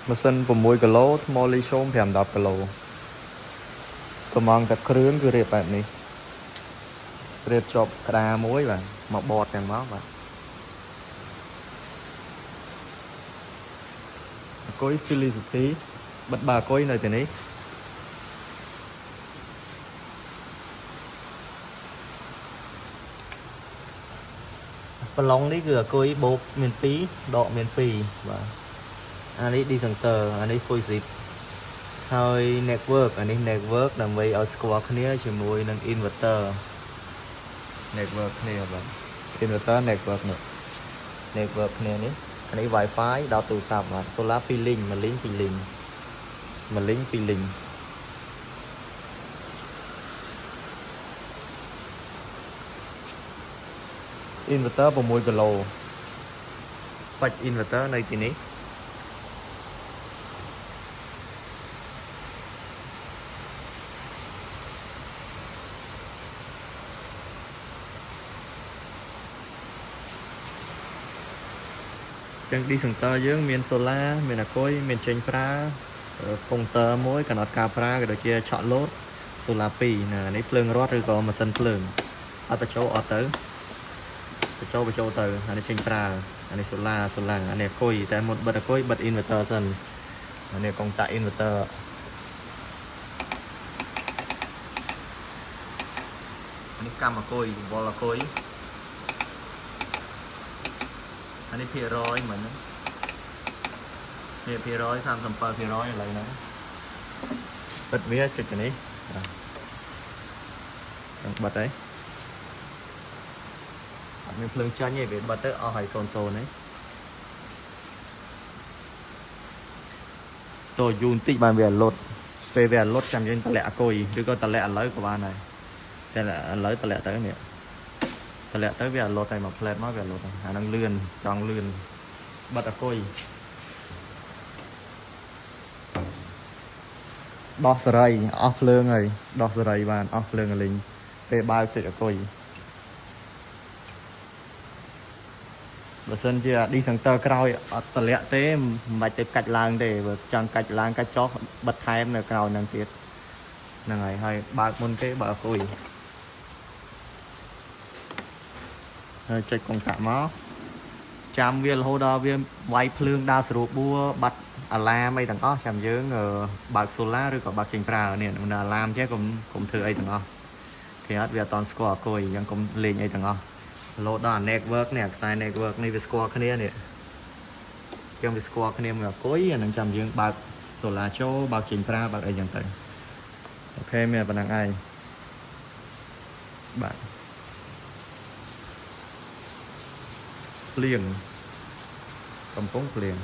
ម៉ាស៊ីន6គីឡូថ្មលីសូម5-10គីឡូកំងតែគ្រឿងគឺរៀបបែបនេះរៀបជាប់ក្តារមួយបាទមកបតទាំងមកបាទអគុយ Felicity បិទបាអគុយនៅទីនេះប្រឡងនេះគឺអគុយបូកមាន2ដកមាន2បាទអានេះ Decenter អានេះ Full Zip ហើយ network អានេះ network ដើម្បីឲ្យស្គាល់គ្នាជាមួយនឹង inverter network គ្នាបាទ inverter network នេះ network គ្នានេះអានេះ Wi-Fi ដល់ទូរស័ព្ទបាទ solar 2 link 1 link 2 link 1 link 2 link inverter 6គីឡូ spec inverter នៅទីនេះចឹង Decenter យើងមាន solar មានអាគុយមានចេញប្រើ counter មួយកណត់ការប្រើក៏ដូចជាឆក់លោត solar 2ណានេះភ្លើងរត់ឬក៏ម៉ាស៊ីនភ្លើងអត់បញ្ចូលអត់ទៅបញ្ចូលទៅអានេះចេញប្រើអានេះ solar អានេះអាគុយតែមុនបិទអាគុយបិទ inverter សិនអានេះកុងតាក់ inverter អានេះកម្មអាគុយវល់អាគុយអានេះភាគរយមិននេះភាគរយ 37% ឥឡូវហ្នឹងបិទវាចុចទៅនេះបាទបិទហើយអត់មានភ្លើងចាញ់ទេវាបិទទៅអស់ហើយ0 0ហ្នឹងតោះយូរបន្តិចបានវាលុតពេលវាលុតចាំយើងតម្លាក់អាគុយឬក៏តម្លាក់ឥឡូវក៏បានដែរតែឥឡូវតម្លាក់ទៅនេះតម្លាក់ទៅវាលុតហើយមកផ្លែតមកវាលុតអាហ្នឹងលឿនចង់លឿនបិទអាគុយដោះសេរីអស់ភ្លើងហើយដោះសេរីបានអស់ភ្លើងលីងពេលបើកចុចអាគុយបើសិនជា Decenter ក្រោយអត់តម្លាក់ទេមិនបាច់ទៅកាច់ឡើងទេបើចង់កាច់ឡើងកាច់ចុះបិទថែមនៅក្រោយហ្នឹងទៀតហ្នឹងហើយបើកមុនទេបើអាគុយហើយចុចកុងតាក់មកចាំវារហូតដល់វាវាយភ្លើងដើរស្រួលបួបាត់អាឡាមអីទាំងអស់ចាំយើងបើក solar ឬក៏បើកចេញប្រើនេះអាឡាមចេះកុំធ្វើអីទាំងអស់គេអត់វាអត់តន់ស្គាល់អាគុយអញ្ចឹងកុំលេងអីទាំងអស់លោតដល់ network នេះខ្សែ network នេះវាស្គាល់គ្នានេះអញ្ចឹងវាស្គាល់គ្នាមួយអាគុយអានឹងចាំយើងបើក solar ចូលបើកចេញប្រើបើកអីចឹងទៅអូខេមានប៉ុណ្ណឹងឯងបាទភ្លៀងកំពុងភ្លៀង